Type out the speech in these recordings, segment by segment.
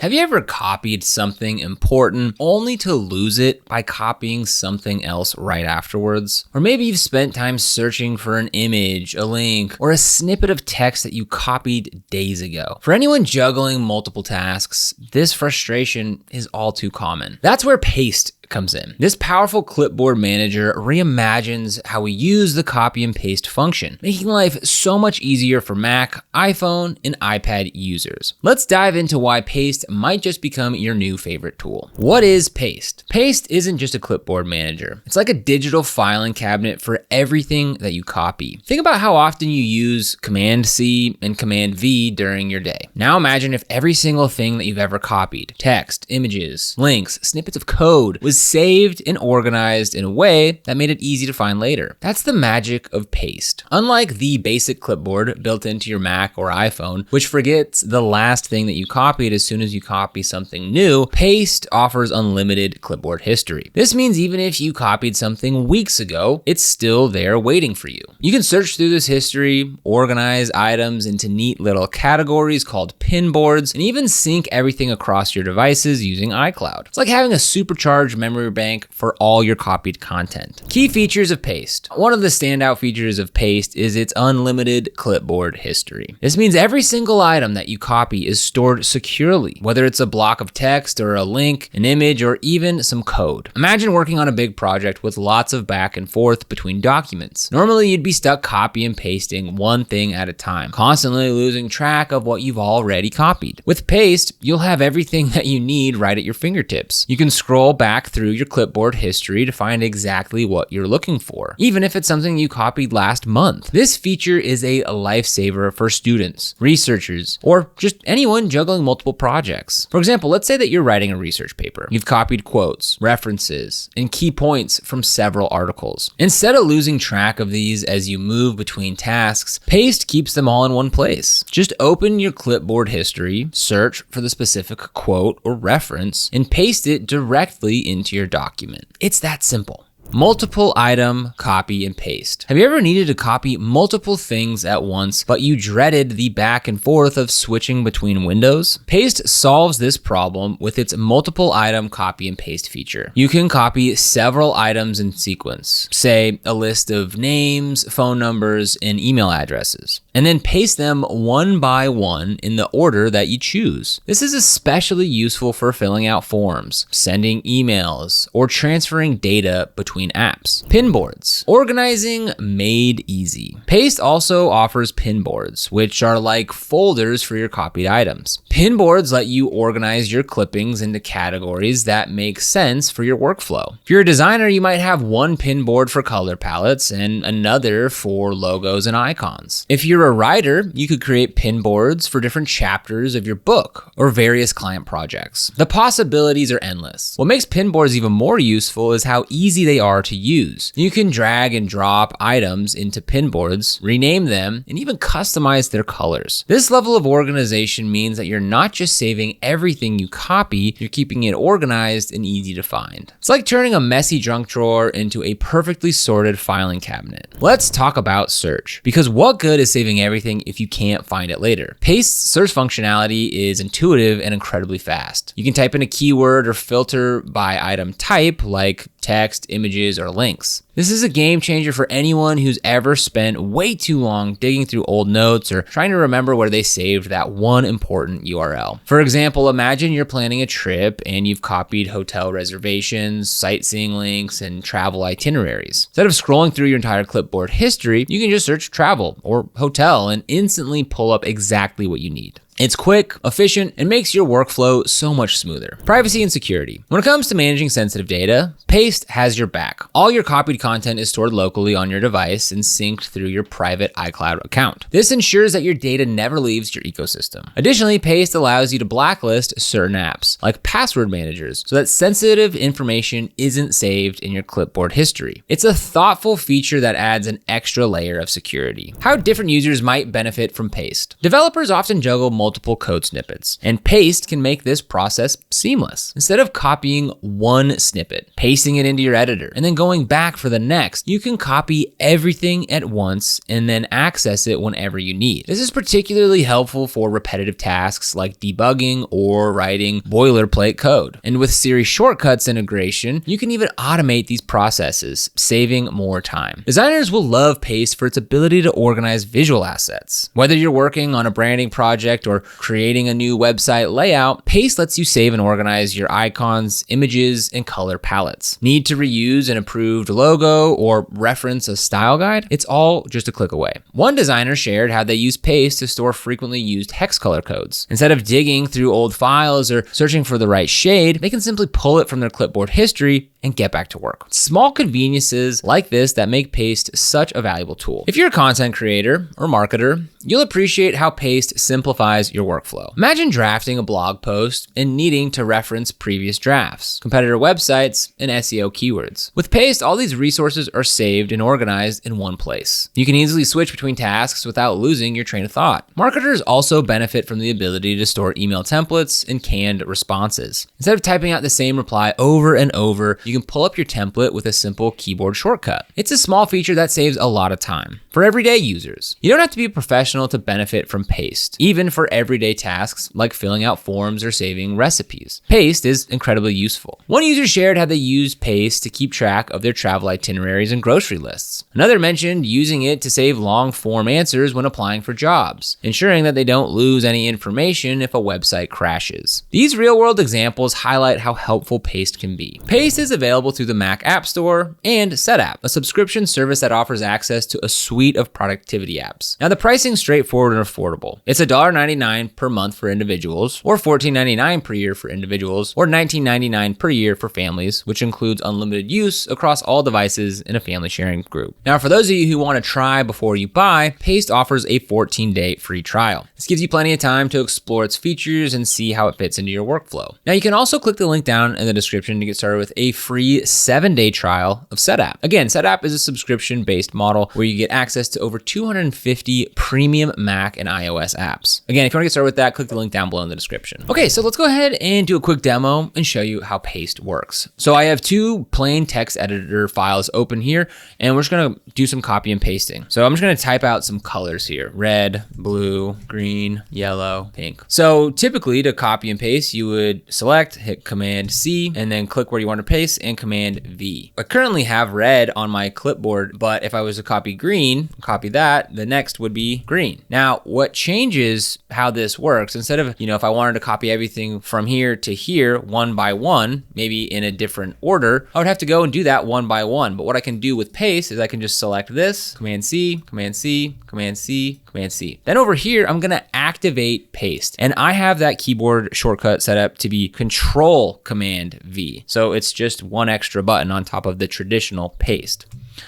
Have you ever copied something important only to lose it by copying something else right afterwards? Or maybe you've spent time searching for an image, a link, or a snippet of text that you copied days ago. For anyone juggling multiple tasks, this frustration is all too common. That's where Paste comes in. This powerful clipboard manager reimagines how we use the copy and paste function, making life so much easier for Mac, iPhone, and iPad users. Let's dive into why Paste might just become your new favorite tool. What is Paste? Paste isn't just a clipboard manager. It's like a digital filing cabinet for everything that you copy. Think about how often you use Command-C and Command-V during your day. Now imagine if every single thing that you've ever copied, text, images, links, snippets of code, was saved and organized in a way that made it easy to find later. That's the magic of Paste. Unlike the basic clipboard built into your Mac or iPhone, which forgets the last thing that you copied as soon as you copy something new, Paste offers unlimited clipboard history. This means even if you copied something weeks ago, it's still there waiting for you. You can search through this history, organize items into neat little categories called Pinboards, and even sync everything across your devices using iCloud. It's like having a supercharged memory bank for all your copied content. Key features of Paste. One of the standout features of Paste is its unlimited clipboard history. This means every single item that you copy is stored securely, whether it's a block of text or a link, an image, or even some code. Imagine working on a big project with lots of back and forth between documents. Normally, you'd be stuck copy and pasting one thing at a time, constantly losing track of what you've already copied. With Paste, you'll have everything that you need right at your fingertips. You can scroll back through your clipboard history to find exactly what you're looking for, even if it's something you copied last month. This feature is a lifesaver for students, researchers, or just anyone juggling multiple projects. For example, let's say that you're writing a research paper. You've copied quotes, references, and key points from several articles. Instead of losing track of these as you move between tasks, Paste keeps them all in one place. Just open your clipboard history, search for the specific quote or reference, and paste it directly into your document. It's that simple. Multiple item, copy, and paste. Have you ever needed to copy multiple things at once, but you dreaded the back and forth of switching between windows? Paste solves this problem with its multiple item, copy, and paste feature. You can copy several items in sequence, say a list of names, phone numbers, and email addresses, and then paste them one by one in the order that you choose. This is especially useful for filling out forms, sending emails, or transferring data between apps. Pinboards. Organizing made easy. Paste also offers pinboards, which are like folders for your copied items. Pinboards let you organize your clippings into categories that make sense for your workflow. If you're a designer, you might have one pinboard for color palettes and another for logos and icons. If you're a writer, you could create pinboards for different chapters of your book or various client projects. The possibilities are endless. What makes pinboards even more useful is how easy they are to use. You can drag and drop items into pinboards, rename them, and even customize their colors. This level of organization means that you're not just saving everything you copy, you're keeping it organized and easy to find. It's like turning a messy junk drawer into a perfectly sorted filing cabinet. Let's talk about search, because what good is saving everything if you can't find it later? Paste's search functionality is intuitive and incredibly fast. You can type in a keyword or filter by item type like text, images, or links. This is a game changer for anyone who's ever spent way too long digging through old notes or trying to remember where they saved that one important URL. For example, imagine you're planning a trip and you've copied hotel reservations, sightseeing links, and travel itineraries. Instead of scrolling through your entire clipboard history, you can just search travel or hotel and instantly pull up exactly what you need. It's quick, efficient, and makes your workflow so much smoother. Privacy and security. When it comes to managing sensitive data, Paste has your back. All your copied content is stored locally on your device and synced through your private iCloud account. This ensures that your data never leaves your ecosystem. Additionally, Paste allows you to blacklist certain apps, like password managers, so that sensitive information isn't saved in your clipboard history. It's a thoughtful feature that adds an extra layer of security. How different users might benefit from Paste. Developers often juggle multiple code snippets. And Paste can make this process seamless. Instead of copying one snippet, pasting it into your editor, and then going back for the next, you can copy everything at once and then access it whenever you need. This is particularly helpful for repetitive tasks like debugging or writing boilerplate code. And with Siri Shortcuts integration, you can even automate these processes, saving more time. Designers will love Paste for its ability to organize visual assets. Whether you're working on a branding project or creating a new website layout, Paste lets you save and organize your icons, images, and color palettes. Need to reuse an approved logo or reference a style guide? It's all just a click away. One designer shared how they use Paste to store frequently used hex color codes. Instead of digging through old files or searching for the right shade, they can simply pull it from their clipboard history and get back to work. Small conveniences like this that make Paste such a valuable tool. If you're a content creator or marketer, you'll appreciate how Paste simplifies your workflow. Imagine drafting a blog post and needing to reference previous drafts, competitor websites, and SEO keywords. With Paste, all these resources are saved and organized in one place. You can easily switch between tasks without losing your train of thought. Marketers also benefit from the ability to store email templates and canned responses. Instead of typing out the same reply over and over, you can pull up your template with a simple keyboard shortcut. It's a small feature that saves a lot of time. For everyday users, you don't have to be a professional to benefit from Paste, even for everyday tasks like filling out forms or saving recipes. Paste is incredibly useful. One user shared how they used Paste to keep track of their travel itineraries and grocery lists. Another mentioned using it to save long form answers when applying for jobs, ensuring that they don't lose any information if a website crashes. These real-world examples highlight how helpful Paste can be. Paste is available through the Mac App Store and Setapp, a subscription service that offers access to a suite of productivity apps. Now, the pricing's straightforward and affordable. It's $1.99 per month for individuals, or $14.99 per year for individuals, or $19.99 per year for families, which includes unlimited use across all devices in a family sharing group. Now, for those of you who want to try before you buy, Paste offers a 14-day free trial. This gives you plenty of time to explore its features and see how it fits into your workflow. Now, you can also click the link down in the description to get started with a free 7-day trial of Setapp. Again, Setapp is a subscription-based model where you get access to over 250 premium Mac and iOS apps. Again, if you want to get started with that, click the link down below in the description. Okay, so let's go ahead and do a quick demo and show you how Paste works. So I have two plain text editor files open here, and we're just gonna do some copy and pasting. So I'm just gonna type out some colors here: red, blue, green, yellow, pink. So typically to copy and paste, you would select, hit Command C, and then click where you want to paste and Command V. I currently have red on my clipboard, but if I was to copy green, copy that, the next would be green. Now, what changes how this works, instead of, if I wanted to copy everything from here to here one by one, maybe in a different order, I would have to go and do that one by one. But what I can do with Paste is I can just select this, Command C, Command C, Command C, Command C. Then over here, I'm gonna activate Paste. And I have that keyboard shortcut set up to be Control Command V. So it's just one extra button on top of the traditional paste.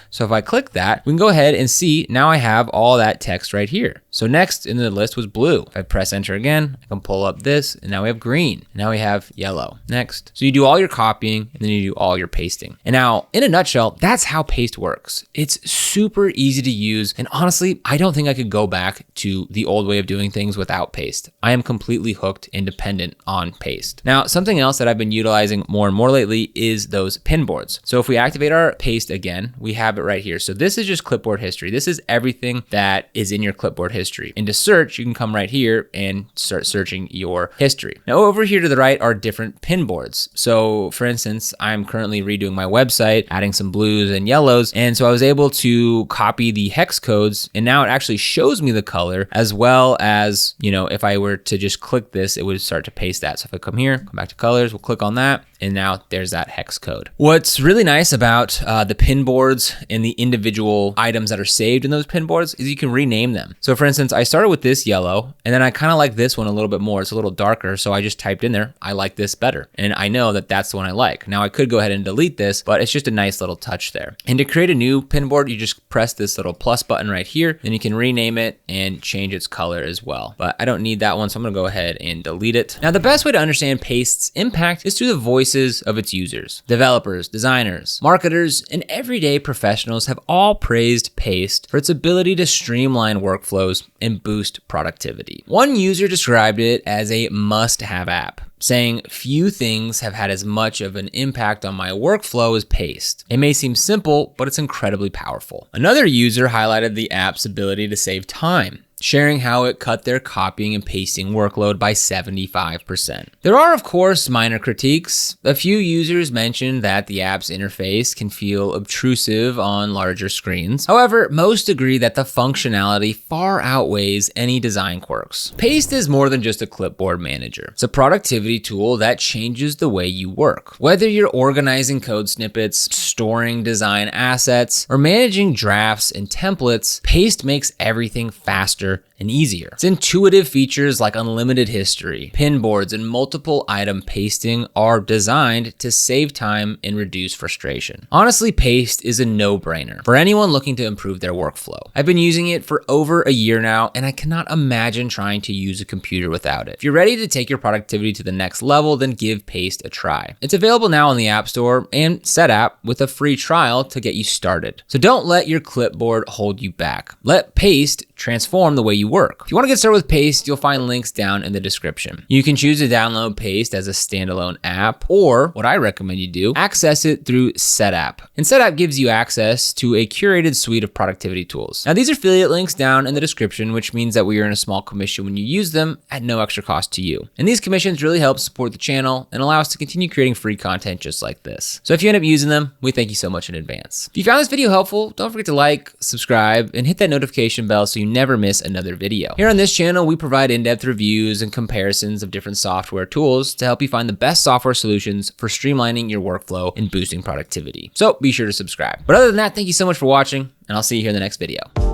So if I click that, we can go ahead and see now I have all that text right here. So next in the list was blue. If I press enter again, I can pull up this, and now we have green. And now we have yellow. Next. So you do all your copying, and then you do all your pasting. And now, in a nutshell, that's how Paste works. It's super easy to use, and honestly, I don't think I could go back to the old way of doing things without Paste. I am completely hooked and dependent on Paste. Now, something else that I've been utilizing more and more lately is those pinboards. So if we activate our Paste again, we have it right here. So this is just clipboard history. This is everything that is in your clipboard history. And to search, you can come right here and start searching your history. Now over here to the right are different pinboards. So for instance, I'm currently redoing my website, adding some blues and yellows. And so I was able to copy the hex codes, and now it actually shows me the color, as well as, if I were to just click this, it would start to paste that. So if I come here, come back to colors, we'll click on that, and now there's that hex code. What's really nice about the pinboards and the individual items that are saved in those pinboards is you can rename them. So for instance, I started with this yellow, and then I kind of like this one a little bit more. It's a little darker, so I just typed in there, I like this better. And I know that that's the one I like. Now I could go ahead and delete this, but it's just a nice little touch there. And to create a new pinboard, you just press this little plus button right here, and you can rename it and change its color as well. But I don't need that one, so I'm gonna go ahead and delete it. Now the best way to understand Paste's impact is through the voices of its users. Developers, designers, marketers, and everyday professionals have all praised Paste for its ability to streamline workflows and boost productivity. One user described it as a must-have app, saying, "Few things have had as much of an impact on my workflow as Paste. It may seem simple, but it's incredibly powerful." Another user highlighted the app's ability to save time, sharing how it cut their copying and pasting workload by 75%. There are, of course, minor critiques. A few users mentioned that the app's interface can feel obtrusive on larger screens. However, most agree that the functionality far outweighs any design quirks. Paste is more than just a clipboard manager. It's a productivity tool that changes the way you work. Whether you're organizing code snippets, storing design assets, or managing drafts and templates, Paste makes everything faster and easier. Its intuitive features like unlimited history, pinboards, and multiple item pasting are designed to save time and reduce frustration. Honestly, Paste is a no-brainer for anyone looking to improve their workflow. I've been using it for over a year now, and I cannot imagine trying to use a computer without it. If you're ready to take your productivity to the next level, then give Paste a try. It's available now in the App Store and Setapp with a free trial to get you started. So don't let your clipboard hold you back. Let Paste transform the way you work. If you want to get started with Paste, you'll find links down in the description. You can choose to download Paste as a standalone app, or what I recommend you do, access it through Setapp. And Setapp gives you access to a curated suite of productivity tools. Now, these are affiliate links down in the description, which means that we earn a small commission when you use them at no extra cost to you. And these commissions really help support the channel and allow us to continue creating free content just like this. So if you end up using them, we thank you so much in advance. If you found this video helpful, don't forget to like, subscribe, and hit that notification bell so you never miss another video. Here on this channel, we provide in-depth reviews and comparisons of different software tools to help you find the best software solutions for streamlining your workflow and boosting productivity. So be sure to subscribe. But other than that, thank you so much for watching, and I'll see you here in the next video.